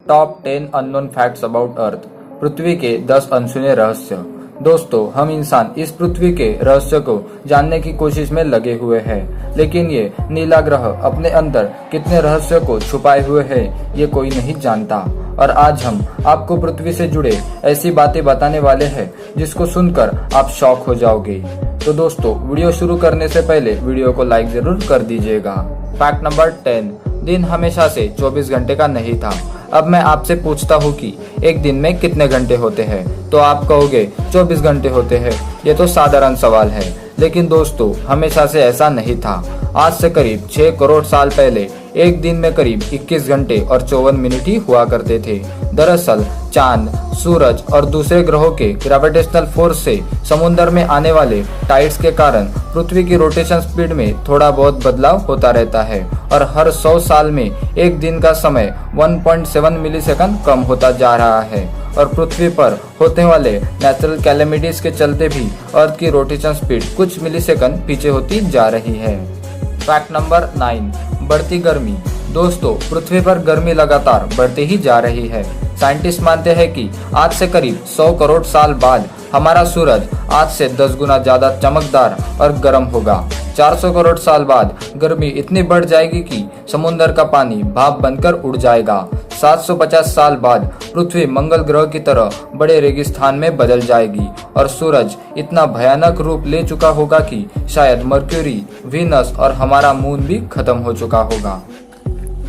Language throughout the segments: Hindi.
Top 10 unknown facts about earth. पृथ्वी के 10 अनसुने रहस्य। दोस्तों, हम इंसान इस पृथ्वी के रहस्य को जानने की कोशिश में लगे हुए हैं, लेकिन ये नीला ग्रह अपने अंदर कितने रहस्य को छुपाए हुए है ये कोई नहीं जानता। और आज हम आपको पृथ्वी से जुड़े ऐसी बातें बताने वाले हैं जिसको सुनकर आप शॉक हो जाओगे। तो दोस्तों, वीडियो शुरू करने से पहले वीडियो को लाइक जरूर कर दीजिएगा। फैक्ट नंबर 10, दिन हमेशा से 24 घंटे का नहीं था। अब मैं आपसे पूछता हूँ कि एक दिन में कितने घंटे होते हैं, तो आप कहोगे 24 घंटे होते हैं। ये तो साधारण सवाल है, लेकिन दोस्तों हमेशा से ऐसा नहीं था। आज से करीब 6 करोड़ साल पहले एक दिन में करीब 21 घंटे और 54 मिनट ही हुआ करते थे। दरअसल चांद, सूरज और दूसरे ग्रहों के ग्रेविटेशनल फोर्स से समुद्र में आने वाले टाइड्स के कारण पृथ्वी की रोटेशन स्पीड में थोड़ा बहुत बदलाव होता रहता है और हर 100 साल में एक दिन का समय 1.7 मिलीसेकंड कम होता जा रहा है। और पृथ्वी पर होने वाले नेचुरल कैलेमिटीज के चलते भी अर्थ की रोटेशन स्पीड कुछ मिलीसेकंड पीछे होती जा रही है। फैक्ट नंबर 9, बढ़ती गर्मी। दोस्तों, पृथ्वी पर गर्मी लगातार बढ़ती ही जा रही है। साइंटिस्ट मानते हैं कि आज से करीब 100 करोड़ साल बाद हमारा सूरज आज से 10 गुना ज्यादा चमकदार और गर्म होगा। 400 करोड़ साल बाद गर्मी इतनी बढ़ जाएगी कि समुद्र का पानी भाप बनकर उड़ जाएगा। 750 साल बाद पृथ्वी मंगल ग्रह की तरह बड़े रेगिस्तान में बदल जाएगी और सूरज इतना भयानक रूप ले चुका होगा कि शायद मर्क्यूरी, वीनस और हमारा मून भी खत्म हो चुका होगा।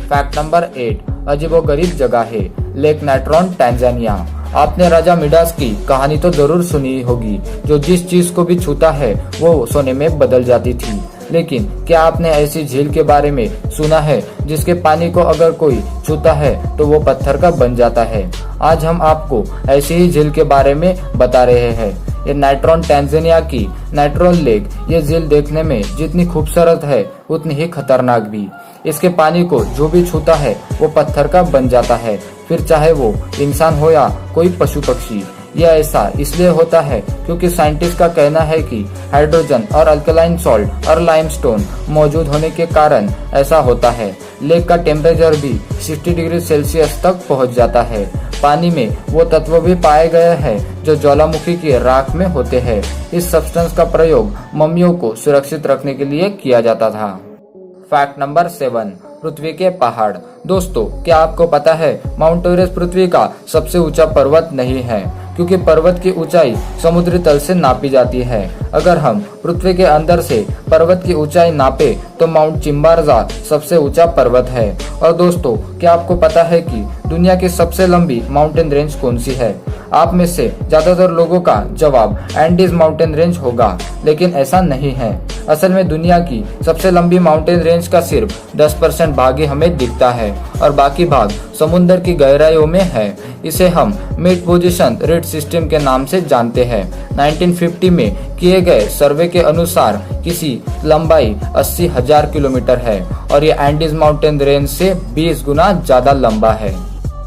फैक्ट नंबर 8, अजीबोगरीब जगह है, लेक नाइट्रॉन, टांजानिया। आपने राजा मिडास की कहानी तो जरूर सुनी होगी, जो जिस चीज को भी छूता है वो सोने में बदल जाती थी। लेकिन क्या आपने ऐसी झील के बारे में सुना है जिसके पानी को अगर कोई छूता है तो वो पत्थर का बन जाता है? आज हम आपको ऐसी ही झील के बारे में बता रहे हैं। ये नाइट्रॉन, टांजानिया की नाइट्रॉन लेक। ये झील देखने में जितनी खूबसूरत है उतनी ही खतरनाक भी। इसके पानी को जो भी छूता है वो पत्थर का बन जाता है, फिर चाहे वो इंसान हो या कोई पशु पक्षी। यह ऐसा इसलिए होता है क्योंकि साइंटिस्ट का कहना है कि हाइड्रोजन और अल्कलाइन सॉल्ट और लाइमस्टोन मौजूद होने के कारण ऐसा होता है। लेक का टेम्परेचर भी 60 डिग्री सेल्सियस तक पहुंच जाता है। पानी में वो तत्व भी पाए गए हैं जो ज्वालामुखी की राख में होते हैं। इस सब्सटेंस का प्रयोग मम्मियों को सुरक्षित रखने के लिए किया जाता था। फैक्ट नंबर 7, पृथ्वी के पहाड़। दोस्तों, क्या आपको पता है माउंट एवरेस्ट पृथ्वी का सबसे ऊंचा पर्वत नहीं है, क्योंकि पर्वत की ऊंचाई समुद्री तल से नापी जाती है। अगर हम पृथ्वी के अंदर से पर्वत की ऊंचाई नापे तो माउंट चिम्बारजा सबसे ऊंचा पर्वत है। और दोस्तों, क्या आपको पता है कि दुनिया की सबसे लंबी माउंटेन रेंज कौन सी है? आप में से ज्यादातर लोगों का जवाब एंडीज माउंटेन रेंज होगा, लेकिन ऐसा नहीं है। असल में दुनिया की सबसे लंबी माउंटेन रेंज का सिर्फ 10% भाग ही हमें दिखता है और बाकी भाग समुद्र की गहराइयों में है। इसे हम मिड पोजीशन रिड सिस्टम के नाम से जानते हैं। 1950 में किए गए सर्वे के अनुसार किसी लंबाई 80,000 किलोमीटर है और ये एंडीज माउंटेन रेंज से 20 गुना ज्यादा लंबा है।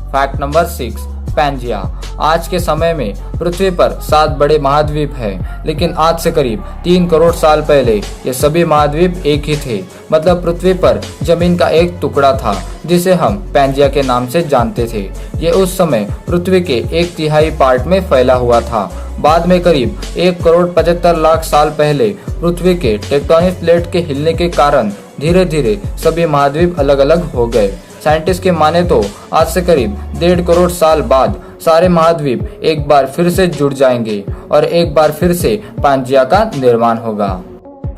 Fact number 6, Pangaea. आज के समय में पृथ्वी पर 7 बड़े महाद्वीप हैं, लेकिन आज से करीब 3 करोड़ साल पहले ये सभी महाद्वीप एक ही थे। मतलब पृथ्वी पर जमीन का एक टुकड़ा था जिसे हम पैंजिया के नाम से जानते थे। ये उस समय पृथ्वी के 1/3 पार्ट में फैला हुआ था। बाद में करीब 1 करोड़ 75 लाख साल पहले पृथ्वी के टेक्टोनिक प्लेट के हिलने के कारण धीरे धीरे सभी महाद्वीप अलग अलग हो गए। साइंटिस्ट के माने तो आज से करीब 1.5 करोड़ साल बाद सारे महाद्वीप एक बार फिर से जुड़ जाएंगे और एक बार फिर से पैंजिया का निर्माण होगा।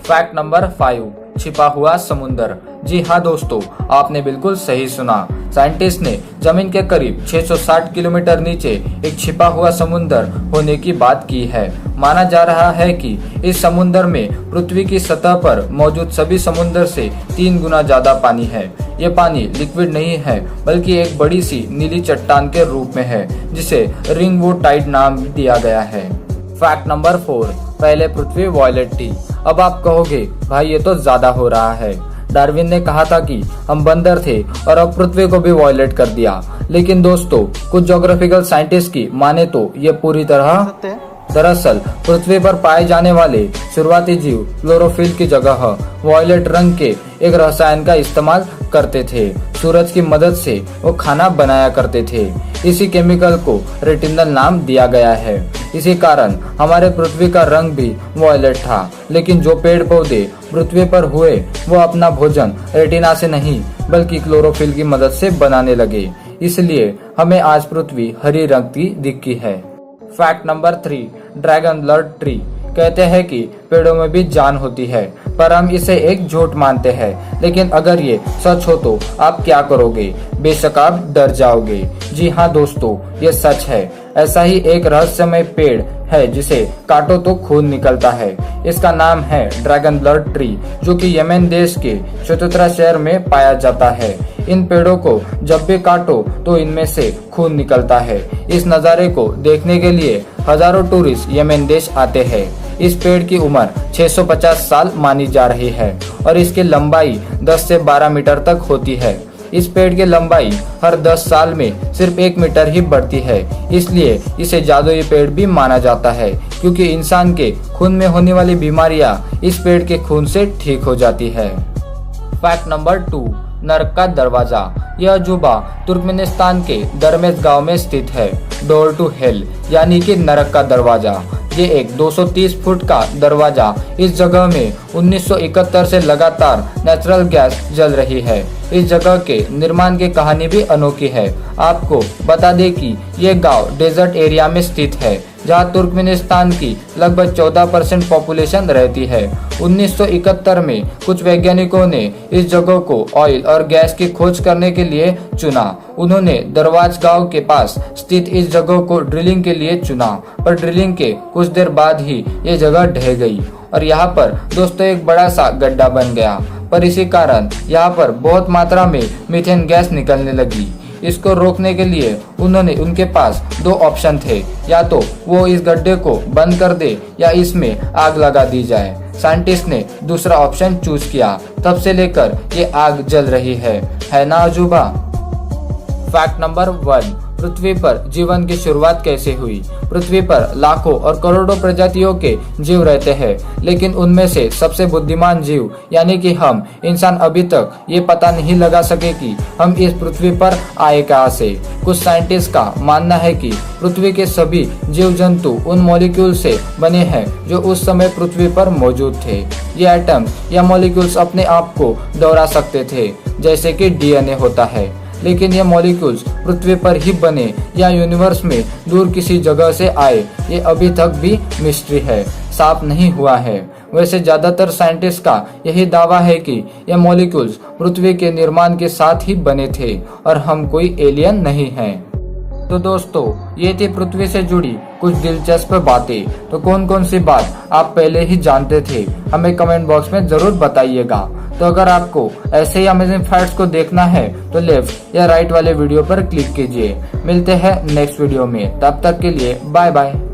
फैक्ट नंबर 5, छिपा हुआ समुंदर। जी हाँ दोस्तों, आपने बिल्कुल सही सुना। साइंटिस्ट ने जमीन के करीब 660 किलोमीटर नीचे एक छिपा हुआ समुंदर होने की बात की है। माना जा रहा है कि इस समुंदर में पृथ्वी की सतह पर मौजूद सभी समुंदर से 3 गुना ज्यादा पानी है। ये पानी लिक्विड नहीं है, बल्कि एक बड़ी सी नीली चट्टान के रूप में है, जिसे रिंगवुड टाइड नाम दिया गया है। फैक्ट नंबर 4, पहले पृथ्वी वॉयलेट थी। अब आप कहोगे भाई ये तो ज्यादा हो रहा है। डार्विन ने कहा था कि हम बंदर थे और अब पृथ्वी को भी वॉयलेट कर दिया। लेकिन दोस्तों, कुछ ज्योग्राफिकल साइंटिस्ट की माने तो ये पूरी तरह दरअसल पृथ्वी पर पाए जाने वाले शुरुआती जीव क्लोरोफिल की जगह वॉयलेट रंग के एक रसायन का इस्तेमाल करते थे। सूरज की मदद से वो खाना बनाया करते थे। इसी केमिकल को रेटिनल नाम दिया गया है। इसी कारण हमारे पृथ्वी का रंग भी वॉयलेट था। लेकिन जो पेड़ पौधे पृथ्वी पर हुए वो अपना भोजन रेटिना से नहीं बल्कि क्लोरोफिल की मदद से बनाने लगे। इसलिए हमें आज पृथ्वी हरी रंग की दिखती है। Fact number 3, dragon blood tree. कहते हैं कि पेड़ों में भी जान होती है, पर हम इसे एक झूठ मानते हैं। लेकिन अगर ये सच हो तो आप क्या करोगे? बेशक आप डर जाओगे। जी हाँ दोस्तों, ये सच है। ऐसा ही एक रहस्यमय पेड़ है जिसे काटो तो खून निकलता है। इसका नाम है ड्रैगन ब्लड ट्री, जो कि यमन देश के चतुत्रा शहर में पाया जाता है। इन पेड़ों को जब भी काटो तो इनमें से खून निकलता है। इस नज़ारे को देखने के लिए हजारों टूरिस्ट यमन देश आते हैं। इस पेड़ की उम्र 650 साल मानी जा रही है और इसकी लंबाई 10 से 12 मीटर तक होती है। इस पेड़ की लंबाई हर 10 साल में सिर्फ 1 मीटर ही बढ़ती है। इसलिए इसे जादुई पेड़ भी माना जाता है, क्योंकि इंसान के खून में होने वाली बीमारियां इस पेड़ के खून से ठीक हो जाती है। फैक्ट नंबर 2, नरक का दरवाजा। यह अजूबा तुर्कमेनिस्तान के दरमेज गांव में स्थित है। डोर टू हेल यानी कि नरक का दरवाजा। ये एक 230 फुट का दरवाजा इस जगह में 1971 से लगातार नेचुरल गैस जल रही है। इस जगह के निर्माण की कहानी भी अनोखी है। आपको बता दें कि ये गांव डेजर्ट एरिया में स्थित है, जहां तुर्कमेनिस्तान की लगभग 14% पॉपुलेशन रहती है। 1971 में कुछ वैज्ञानिकों ने इस जगह को ऑयल और गैस की खोज करने के लिए चुना। उन्होंने दरवाज गांव के पास स्थित इस जगह को ड्रिलिंग के लिए चुना, पर ड्रिलिंग के कुछ देर बाद ही ये जगह ढह गई और यहाँ पर दोस्तों एक बड़ा सा गड्ढा बन गया। पर इसी कारण यहाँ पर बहुत मात्रा में मीथेन गैस निकलने लगी। इसको रोकने के लिए उनके पास 2 ऑप्शन थे, या तो वो इस गड्ढे को बंद कर दे या इसमें आग लगा दी जाए। साइंटिस्ट ने दूसरा ऑप्शन चूज किया। तब से लेकर ये आग जल रही है ना अजूबा। फैक्ट नंबर 1, पृथ्वी पर जीवन की शुरुआत कैसे हुई? पृथ्वी पर लाखों और करोड़ों प्रजातियों के जीव रहते हैं, लेकिन उनमें से सबसे बुद्धिमान जीव यानी कि हम इंसान अभी तक ये पता नहीं लगा सके कि हम इस पृथ्वी पर आए कहाँ से। कुछ साइंटिस्ट का मानना है कि पृथ्वी के सभी जीव जंतु उन मॉलिक्यूल से बने हैं जो उस समय पृथ्वी पर मौजूद थे। ये एटम्स या मॉलिक्यूल्स अपने आप को दोहरा सकते थे, जैसे कि डीएनए होता है। लेकिन ये मॉलिक्यूल्स पृथ्वी पर ही बने या यूनिवर्स में दूर किसी जगह से आए, ये अभी तक भी मिस्ट्री है, साफ नहीं हुआ है। वैसे ज्यादातर साइंटिस्ट का यही दावा है कि ये मॉलिक्यूल्स पृथ्वी के निर्माण के साथ ही बने थे और हम कोई एलियन नहीं हैं। तो दोस्तों, ये थी पृथ्वी से जुड़ी कुछ दिलचस्प बातें। तो कौन कौन सी बात आप पहले ही जानते थे, हमें कमेंट बॉक्स में जरूर बताइएगा। तो अगर आपको ऐसे ही अमेजिंग फैक्ट्स को देखना है तो लेफ्ट या राइट वाले वीडियो पर क्लिक कीजिए। मिलते हैं नेक्स्ट वीडियो में, तब तक के लिए बाय बाय।